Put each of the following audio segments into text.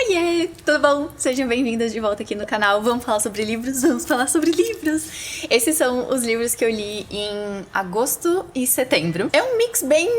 Oiê, tudo bom? Sejam bem-vindas de volta aqui no canal. Vamos falar sobre livros? Vamos falar sobre livros! Esses são os livros que eu li em agosto e setembro. É um mix bem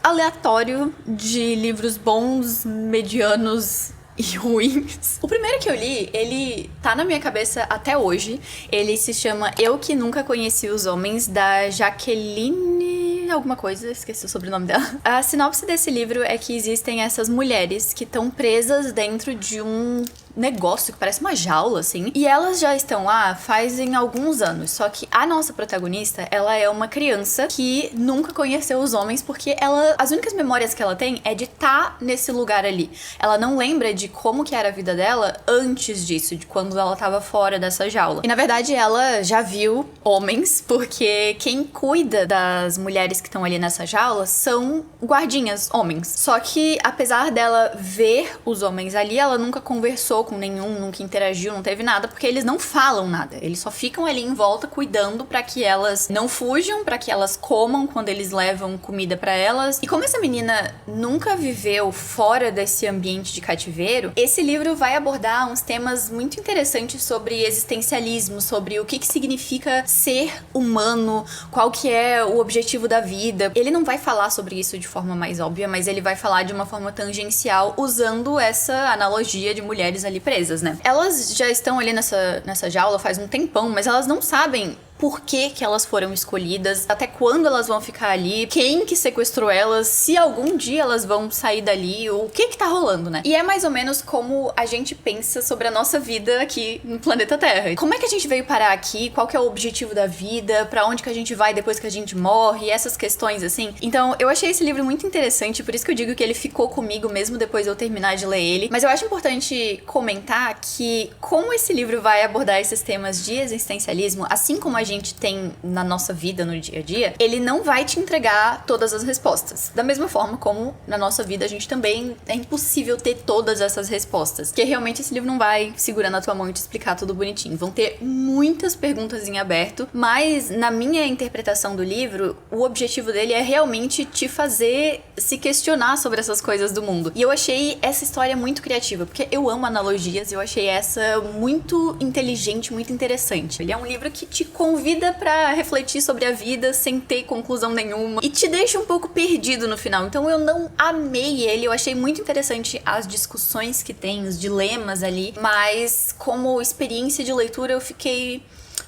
aleatório de livros bons, medianos e ruins. O primeiro que eu li, ele tá na minha cabeça até hoje. Ele se chama Eu Que Nunca Conheci os Homens, da Jacqueline alguma coisa, esqueci o sobrenome dela. A sinopse desse livro é que existem essas mulheres que estão presas dentro de um negócio que parece uma jaula, assim. E elas já estão lá fazem alguns anos. Só que a nossa protagonista, ela é uma criança que nunca conheceu os homens, porque as únicas memórias que ela tem é de estar nesse lugar ali. Ela não lembra de como que era a vida dela antes disso, de quando ela tava fora dessa jaula. E na verdade ela já viu homens, porque quem cuida das mulheres que estão ali nessa jaula são guardinhas, homens. Só que apesar dela ver os homens ali, ela nunca conversou com nenhum, nunca interagiu, não teve nada, porque eles não falam nada. Eles só ficam ali em volta cuidando pra que elas não fujam, pra que elas comam quando eles levam comida pra elas. E como essa menina nunca viveu fora desse ambiente de cativeiro, esse livro vai abordar uns temas muito interessantes sobre existencialismo, sobre o que significa ser humano, qual que é o objetivo da vida. Ele não vai falar sobre isso de forma mais óbvia, mas ele vai falar de uma forma tangencial, usando essa analogia de mulheres ali presas, né? Elas já estão ali nessa jaula faz um tempão, mas elas não sabem por que elas foram escolhidas, até quando elas vão ficar ali, quem que sequestrou elas, se algum dia elas vão sair dali, o que tá rolando, né? E é mais ou menos como a gente pensa sobre a nossa vida aqui no planeta Terra. Como é que a gente veio parar aqui? Qual que é o objetivo da vida? Pra onde que a gente vai depois que a gente morre? Essas questões, assim. Então, eu achei esse livro muito interessante, por isso que eu digo que ele ficou comigo mesmo depois de eu terminar de ler ele. Mas eu acho importante comentar que como esse livro vai abordar esses temas de existencialismo, assim como a gente tem na nossa vida, no dia a dia, ele não vai te entregar todas as respostas. Da mesma forma como na nossa vida a gente também é impossível ter todas essas respostas. Porque realmente esse livro não vai segurar na tua mão e te explicar tudo bonitinho. Vão ter muitas perguntas em aberto, mas na minha interpretação do livro, o objetivo dele é realmente te fazer se questionar sobre essas coisas do mundo. E eu achei essa história muito criativa, porque eu amo analogias e eu achei essa muito inteligente, muito interessante. Ele é um livro que te convida pra refletir sobre a vida sem ter conclusão nenhuma e te deixa um pouco perdido no final. Então eu não amei ele, eu achei muito interessante as discussões que tem, os dilemas ali, mas como experiência de leitura eu fiquei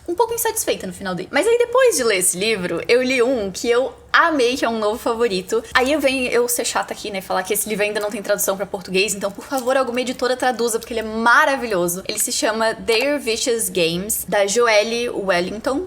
um pouco insatisfeita no final dele. Mas aí depois de ler esse livro, eu li um que eu amei, que é um novo favorito. Aí eu ser chata aqui, né, falar que esse livro ainda não tem tradução pra português, então por favor, alguma editora traduza, porque ele é maravilhoso. Ele se chama Their Vicious Games, da Joelle Wellington.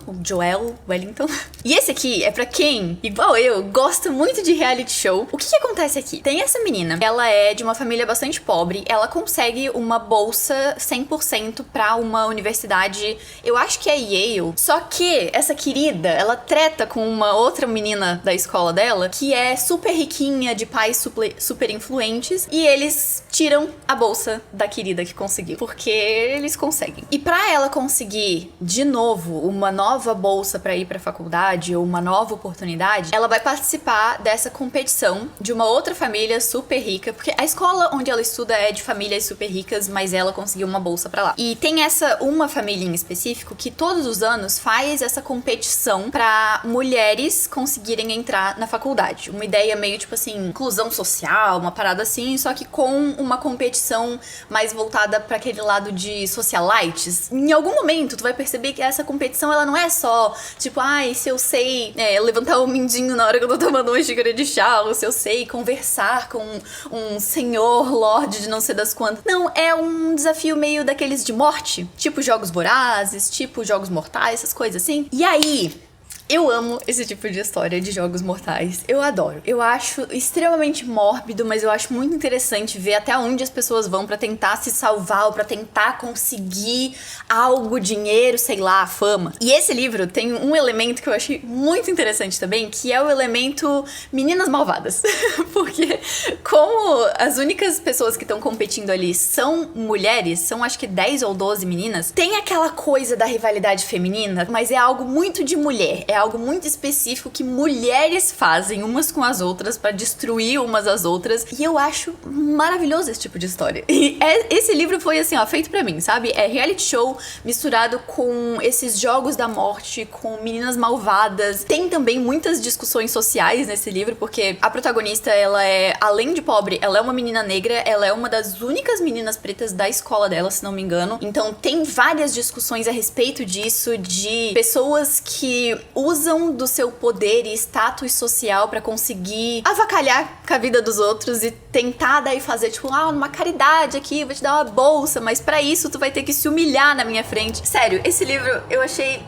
E esse aqui é pra quem, igual eu, gosta muito de reality show. O que acontece aqui? Tem essa menina, ela é de uma família bastante pobre, ela consegue uma bolsa 100% pra uma universidade, eu acho que é Yale. Só que essa querida, ela treta com uma outra menina da escola dela, que é super riquinha, de pais super influentes, e eles tiram a bolsa da querida que conseguiu, porque eles conseguem. E pra ela conseguir, de novo, uma nova bolsa pra ir pra faculdade, ou uma nova oportunidade, ela vai participar dessa competição de uma outra família super rica, porque a escola onde ela estuda é de famílias super ricas, mas ela conseguiu uma bolsa pra lá. E tem uma família em específico que todos os anos faz essa competição pra mulheres conseguirem entrar na faculdade. Uma ideia meio tipo assim, inclusão social, uma parada assim, só que com uma competição mais voltada pra aquele lado de socialites. Em algum momento tu vai perceber que essa competição ela não é só tipo, ai, se eu sei levantar o mindinho na hora que eu tô tomando uma xícara de chá, ou se eu sei conversar com um senhor lorde de não sei das quantas. Não, é um desafio meio daqueles de morte, tipo jogos vorazes, tipo jogos mortais, essas coisas assim. E aí, eu amo esse tipo de história de jogos mortais. Eu adoro. Eu acho extremamente mórbido, mas eu acho muito interessante ver até onde as pessoas vão pra tentar se salvar ou pra tentar conseguir algo, dinheiro, sei lá, fama. E esse livro tem um elemento que eu achei muito interessante também, que é o elemento meninas malvadas. Porque como as únicas pessoas que estão competindo ali são mulheres, são acho que 10 ou 12 meninas, tem aquela coisa da rivalidade feminina, mas é algo muito de mulher. É algo muito específico que mulheres fazem umas com as outras pra destruir umas às outras. E eu acho maravilhoso esse tipo de história. E esse livro foi assim, ó, feito pra mim, sabe? É reality show misturado com esses jogos da morte, com meninas malvadas. Tem também muitas discussões sociais nesse livro, porque a protagonista, ela é, além de pobre, ela é uma menina negra, ela é uma das únicas meninas pretas da escola dela, se não me engano. Então tem várias discussões a respeito disso, de pessoas que usam do seu poder e status social pra conseguir avacalhar com a vida dos outros e tentar daí fazer, tipo, uma caridade aqui, vou te dar uma bolsa, mas pra isso tu vai ter que se humilhar na minha frente. Sério, esse livro eu achei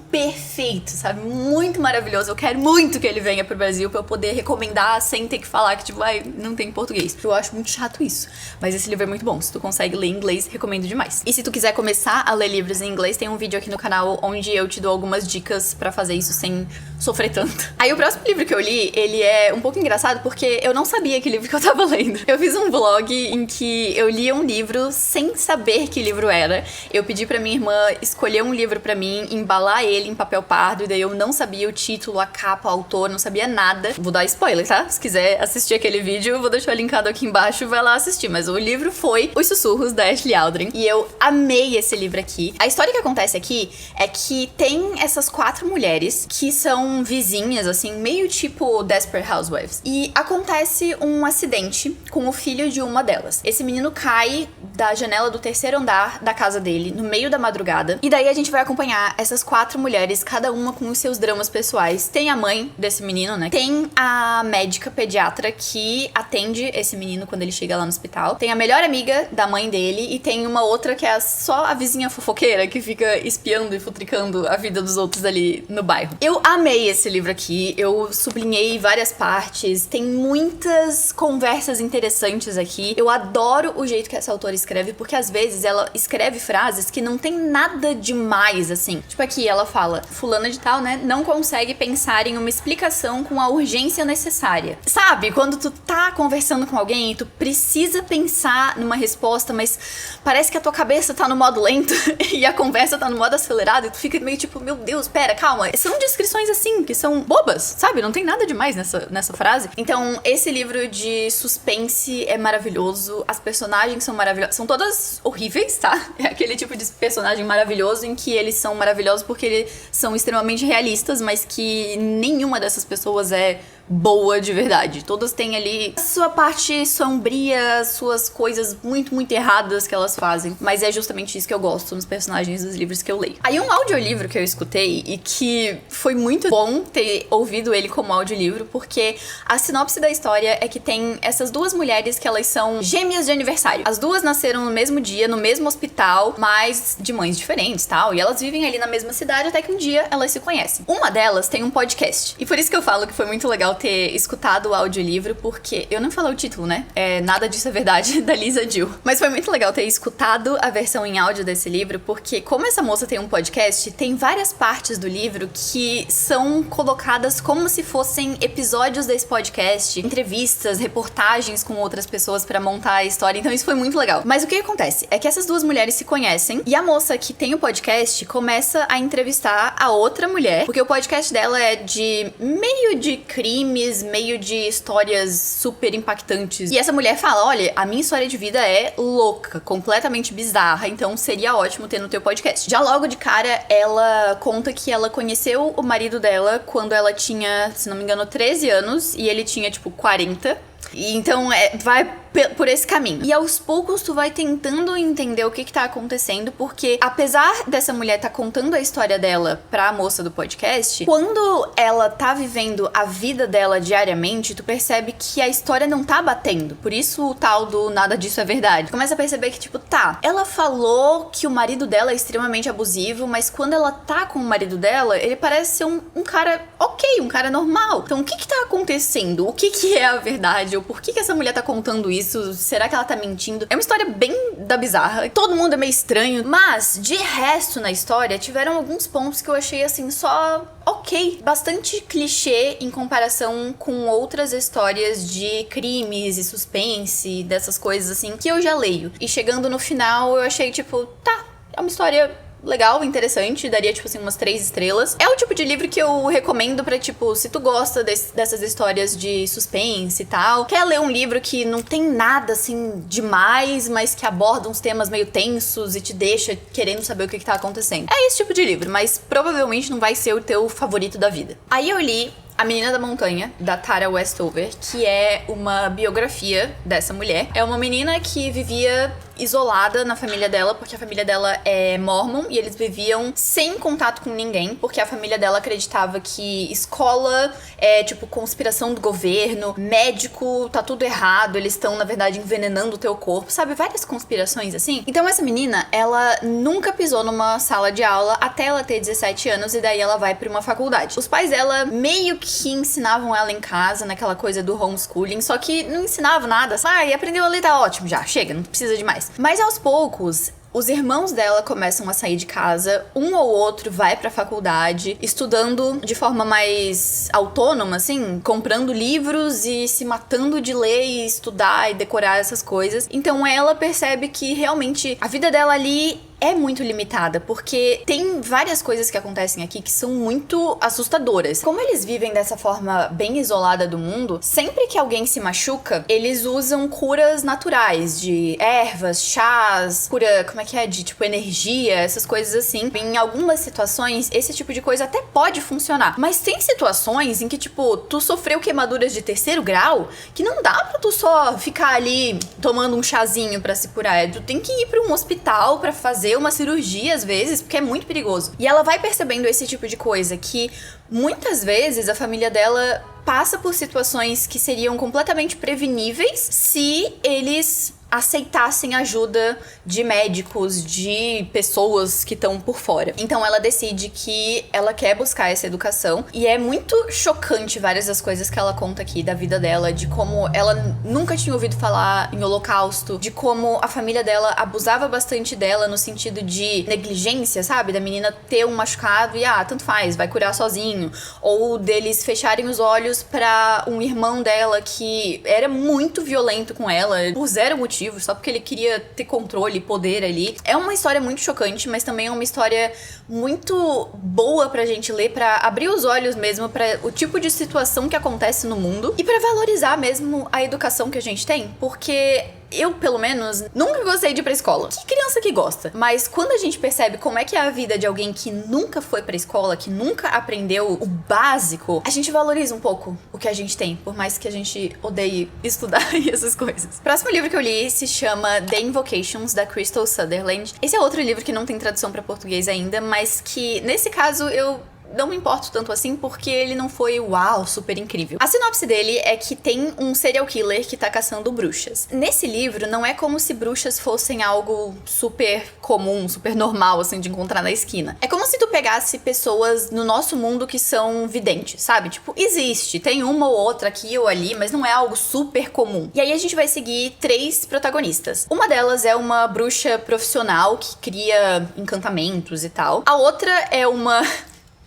perfeito, sabe? Muito maravilhoso. Eu quero muito que ele venha pro Brasil pra eu poder recomendar sem ter que falar que, tipo, não tem em português. Eu acho muito chato isso. Mas esse livro é muito bom. Se tu consegue ler em inglês, recomendo demais. E se tu quiser começar a ler livros em inglês, tem um vídeo aqui no canal onde eu te dou algumas dicas pra fazer isso sem sofrer tanto. Aí o próximo livro que eu li, ele é um pouco engraçado porque eu não sabia que livro que eu tava lendo. Eu fiz um vlog em que eu lia um livro sem saber que livro era. Eu pedi pra minha irmã escolher um livro pra mim, embalar ele em papel pardo, e daí eu não sabia o título, a capa, o autor, não sabia nada. Vou dar spoiler, tá? Se quiser assistir aquele vídeo, eu vou deixar linkado aqui embaixo, vai lá assistir. Mas o livro foi Os Sussurros, da Ashley Aldrin, e eu amei esse livro aqui. A história que acontece aqui é que tem essas 4 mulheres que são vizinhas, assim, meio tipo Desperate Housewives. E acontece um acidente com o filho de uma delas. Esse menino cai da janela do 3º andar da casa dele, no meio da madrugada. E daí a gente vai acompanhar essas 4 mulheres, cada uma com os seus dramas pessoais. Tem a mãe desse menino, né? Tem a médica pediatra que atende esse menino quando ele chega lá no hospital. Tem a melhor amiga da mãe dele e tem uma outra que é só a vizinha fofoqueira que fica espiando e futricando a vida dos outros ali no bairro. Eu amei esse livro aqui, eu sublinhei várias partes, tem muitas conversas interessantes aqui. Eu adoro o jeito que essa autora escreve, porque às vezes ela escreve frases que não tem nada demais, assim. Tipo aqui, ela fala, fulana de tal, né, não consegue pensar em uma explicação com a urgência necessária. Sabe, quando tu tá conversando com alguém e tu precisa pensar numa resposta, mas parece que a tua cabeça tá no modo lento e a conversa tá no modo acelerado e tu fica meio tipo, meu Deus, pera, calma. São descrições assim, que são bobas, sabe? Não tem nada demais nessa frase. Então, esse livro de suspense é maravilhoso, as personagens são maravilhosas, são todas horríveis, tá? É aquele tipo de personagem maravilhoso em que eles são maravilhosos porque eles são extremamente realistas, mas que nenhuma dessas pessoas é boa de verdade. Todas têm ali a sua parte sombria, suas coisas muito, muito erradas que elas fazem. Mas é justamente isso que eu gosto nos personagens dos livros que eu leio. Aí um audiolivro que eu escutei e que foi muito bom ter ouvido ele como audiolivro, porque a sinopse da história é que tem essas 2 mulheres que elas são gêmeas de aniversário. As 2 nasceram no mesmo dia, no mesmo hospital, mas de mães diferentes, tal. E elas vivem ali na mesma cidade até que um dia elas se conhecem. Uma delas tem um podcast. E por isso que eu falo que foi muito legal ter escutado o audiolivro, porque eu não falei o título, né? Nada Disso é Verdade, da Lisa Jill. Mas foi muito legal ter escutado a versão em áudio desse livro, porque como essa moça tem um podcast, tem várias partes do livro que são colocadas como se fossem episódios desse podcast, entrevistas, reportagens com outras pessoas pra montar a história, então isso foi muito legal. Mas o que acontece é que essas 2 mulheres se conhecem e a moça que tem o podcast começa a entrevistar a outra mulher, porque o podcast dela é de meio de crimes, meio de histórias super impactantes. E essa mulher fala, olha, a minha história de vida é louca, completamente bizarra, então seria ótimo ter no teu podcast. Já logo de cara, ela conta que ela conheceu o marido dela quando ela tinha, se não me engano, 13 anos e ele tinha, tipo, 40. E então, vai por esse caminho. E aos poucos tu vai tentando entender o que tá acontecendo, porque apesar dessa mulher tá contando a história dela pra moça do podcast, quando ela tá vivendo a vida dela diariamente, tu percebe que a história não tá batendo. Por isso o tal do nada disso é verdade. Tu começa a perceber que, tipo, tá, ela falou que o marido dela é extremamente abusivo, mas quando ela tá com o marido dela, ele parece ser um cara ok, um cara normal. Então o que tá acontecendo? O que é a verdade? Ou por que essa mulher tá contando isso? Será que ela tá mentindo? É uma história bem da bizarra. Todo mundo é meio estranho. Mas, de resto na história, tiveram alguns pontos que eu achei, assim, só ok. Bastante clichê em comparação com outras histórias de crimes e suspense, dessas coisas, assim, que eu já leio. E chegando no final, eu achei, tipo, tá, é uma história legal, interessante, daria, tipo assim, umas 3 estrelas. É o tipo de livro que eu recomendo pra, tipo, se tu gosta dessas histórias de suspense e tal, quer ler um livro que não tem nada, assim, demais, mas que aborda uns temas meio tensos e te deixa querendo saber o que tá acontecendo. É esse tipo de livro, mas provavelmente não vai ser o teu favorito da vida. Aí eu li A Menina da Montanha, da Tara Westover, que é uma biografia dessa mulher. É uma menina que vivia isolada na família dela, porque a família dela é mormon e eles viviam sem contato com ninguém, porque a família dela acreditava que escola é tipo conspiração do governo, médico tá tudo errado, eles estão na verdade envenenando o teu corpo, sabe? Várias conspirações assim. Então essa menina, ela nunca pisou numa sala de aula até ela ter 17 anos e daí ela vai pra uma faculdade. Os pais dela meio que ensinavam ela em casa, naquela coisa do homeschooling, só que não ensinavam nada. E aprendeu a ler, tá ótimo já, chega, não precisa de mais. Mas aos poucos, os irmãos dela começam a sair de casa, um ou outro vai pra faculdade, estudando de forma mais autônoma, assim, comprando livros e se matando de ler e estudar e decorar essas coisas. Então ela percebe que realmente a vida dela ali é muito limitada, porque tem várias coisas que acontecem aqui que são muito assustadoras. Como eles vivem dessa forma bem isolada do mundo, sempre que alguém se machuca, eles usam curas naturais, de ervas, chás, cura, como é que é, de tipo energia, essas coisas assim. Em algumas situações, esse tipo de coisa até pode funcionar, mas tem situações em que, tipo, tu sofreu queimaduras de 3º grau, que não dá pra tu só ficar ali tomando um chazinho pra se curar. Tu tem que ir pra um hospital pra fazer uma cirurgia às vezes, porque é muito perigoso. E ela vai percebendo esse tipo de coisa, que muitas vezes a família dela passa por situações que seriam completamente preveníveis se eles aceitassem ajuda de médicos, de pessoas que estão por fora. Então ela decide que ela quer buscar essa educação, e é muito chocante várias das coisas que ela conta aqui da vida dela, de como ela nunca tinha ouvido falar em holocausto, de como a família dela abusava bastante dela no sentido de negligência, sabe? Da menina ter um machucado e tanto faz, vai curar sozinho, ou deles fecharem os olhos pra um irmão dela que era muito violento com ela, por 0 motivo, só porque ele queria ter controle e poder ali. É uma história muito chocante, mas também é uma história muito boa pra gente ler, pra abrir os olhos mesmo pra o tipo de situação que acontece no mundo e pra valorizar mesmo a educação que a gente tem, porque eu, pelo menos, nunca gostei de ir pra escola. Que criança que gosta? Mas quando a gente percebe como é que é a vida de alguém que nunca foi pra escola, que nunca aprendeu o básico, a gente valoriza um pouco o que a gente tem, por mais que a gente odeie estudar e essas coisas. O próximo livro que eu li se chama The Invocations, da Crystal Sutherland. Esse é outro livro que não tem tradução pra português ainda, mas que, nesse caso, eu não me importo tanto assim, porque ele não foi, uau, super incrível. A sinopse dele é que tem um serial killer que tá caçando bruxas. Nesse livro, não é como se bruxas fossem algo super comum, super normal, assim, de encontrar na esquina. É como se tu pegasse pessoas no nosso mundo que são videntes, sabe? Tipo, existe, tem uma ou outra aqui ou ali, mas não é algo super comum. E aí a gente vai seguir 3 protagonistas. Uma delas é uma bruxa profissional que cria encantamentos e tal. A outra é uma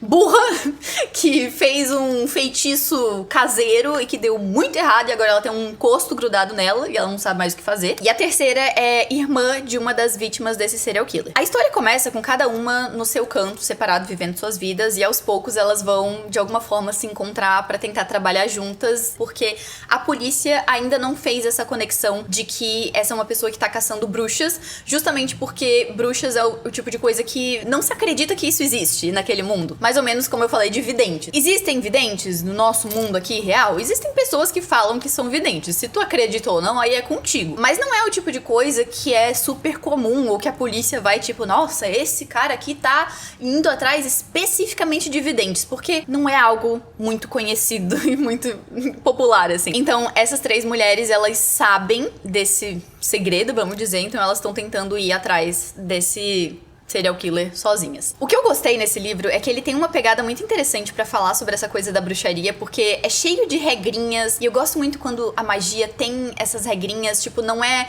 burra que fez um feitiço caseiro e que deu muito errado, e agora ela tem um encosto grudado nela e ela não sabe mais o que fazer. E a terceira é irmã de uma das vítimas desse serial killer. A história começa com cada uma no seu canto, separado, vivendo suas vidas, e aos poucos elas vão de alguma forma se encontrar pra tentar trabalhar juntas, porque a polícia ainda não fez essa conexão de que essa é uma pessoa que tá caçando bruxas, justamente porque bruxas é o tipo de coisa que não se acredita que isso existe naquele mundo. Mais ou menos como eu falei de videntes. Existem videntes no nosso mundo aqui real? Existem pessoas que falam que são videntes. Se tu acredita ou não, aí é contigo. Mas não é o tipo de coisa que é super comum, ou que a polícia vai tipo, nossa, esse cara aqui tá indo atrás especificamente de videntes, porque não é algo muito conhecido e muito popular, assim. Então, essas 3 mulheres, elas sabem desse segredo, vamos dizer, então elas estão tentando ir atrás desse serial killer sozinhas. O que eu gostei nesse livro é que ele tem uma pegada muito interessante pra falar sobre essa coisa da bruxaria, porque é cheio de regrinhas, e eu gosto muito quando a magia tem essas regrinhas, tipo, não é,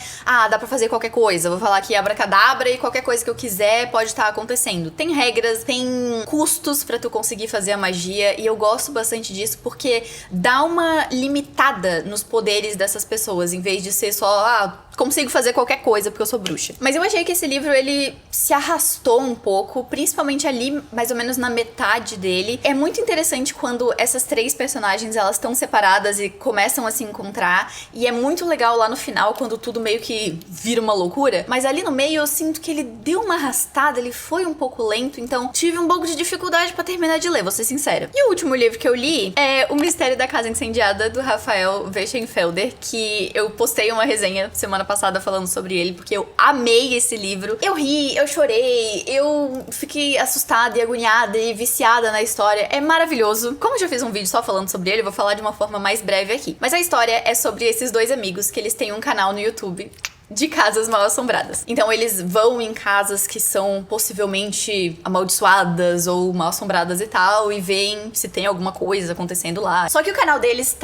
dá pra fazer qualquer coisa, vou falar aqui abracadabra e qualquer coisa que eu quiser pode estar acontecendo. Tem regras, tem custos pra tu conseguir fazer a magia, e eu gosto bastante disso porque dá uma limitada nos poderes dessas pessoas, em vez de ser só, consigo fazer qualquer coisa porque eu sou bruxa. Mas eu achei que esse livro, ele se arrastou um pouco, principalmente ali, mais ou menos na metade dele. É muito interessante quando essas três personagens, elas estão separadas e começam a se encontrar, e é muito legal lá no final, quando tudo meio que vira uma loucura. Mas ali no meio eu sinto que ele deu uma arrastada, ele foi um pouco lento, então tive um pouco de dificuldade pra terminar de ler, vou ser sincera. E o último livro que eu li é O Mistério da Casa Incendiada, do Rafael Weichenfelder, que eu postei uma resenha semana passada falando sobre ele, porque eu amei esse livro. Eu ri, eu chorei, eu fiquei assustada e agoniada e viciada na história. É maravilhoso. Como eu já fiz um vídeo só falando sobre ele, eu vou falar de uma forma mais breve aqui. Mas a história é sobre esses dois amigos, que eles têm um canal no YouTube de casas mal assombradas. Então eles vão em casas que são possivelmente amaldiçoadas ou mal assombradas e tal, e veem se tem alguma coisa acontecendo lá. Só que o canal deles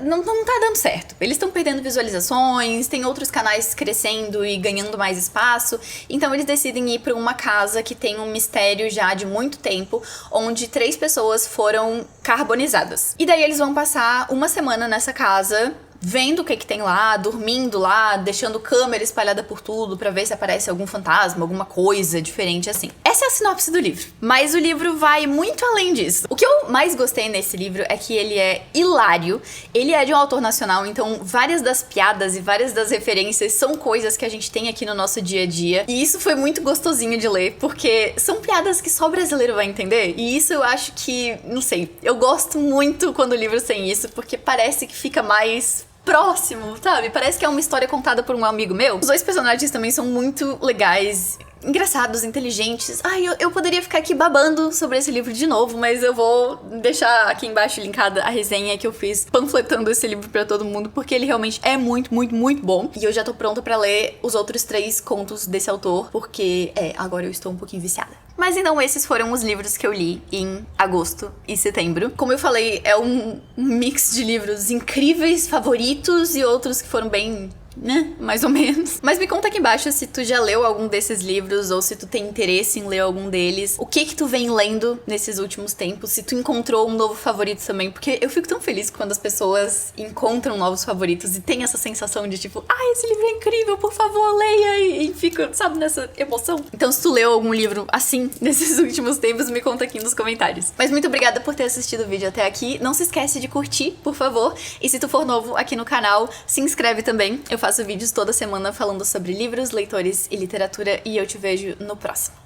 não tá dando certo. Eles estão perdendo visualizações, tem outros canais crescendo e ganhando mais espaço, então eles decidem ir pra uma casa que tem um mistério já de muito tempo, onde 3 pessoas foram carbonizadas. E daí eles vão passar uma semana nessa casa, vendo o que tem lá, dormindo lá, deixando câmera espalhada por tudo pra ver se aparece algum fantasma, alguma coisa diferente assim. Essa é a sinopse do livro. Mas o livro vai muito além disso. O que eu mais gostei nesse livro é que ele é hilário, ele é de um autor nacional, então várias das piadas e várias das referências são coisas que a gente tem aqui no nosso dia a dia. E isso foi muito gostosinho de ler, porque são piadas que só o brasileiro vai entender. E isso eu acho que, não sei, eu gosto muito quando o livro tem isso, porque parece que fica mais próximo, sabe? Parece que é uma história contada por um amigo meu. Os dois personagens também são muito legais, engraçados, inteligentes. Ai, eu poderia ficar aqui babando sobre esse livro de novo, mas eu vou deixar aqui embaixo linkada a resenha que eu fiz panfletando esse livro pra todo mundo, porque ele realmente é muito, muito, muito bom. E eu já tô pronta pra ler os outros 3 contos desse autor, porque, agora eu estou um pouquinho viciada. Mas então esses foram os livros que eu li em agosto e setembro. Como eu falei, é um mix de livros incríveis, favoritos e outros que foram bem, né, mais ou menos. Mas me conta aqui embaixo se tu já leu algum desses livros ou se tu tem interesse em ler algum deles. O que tu vem lendo nesses últimos tempos? Se tu encontrou um novo favorito também, porque eu fico tão feliz quando as pessoas encontram novos favoritos e tem essa sensação de tipo, esse livro é incrível, por favor, leia, e fico, sabe, nessa emoção. Então se tu leu algum livro assim nesses últimos tempos, me conta aqui nos comentários. Mas muito obrigada por ter assistido o vídeo até aqui. Não se esquece de curtir, por favor. E se tu for novo aqui no canal, se inscreve também. Eu faço vídeos toda semana falando sobre livros, leitores e literatura, e eu te vejo no próximo.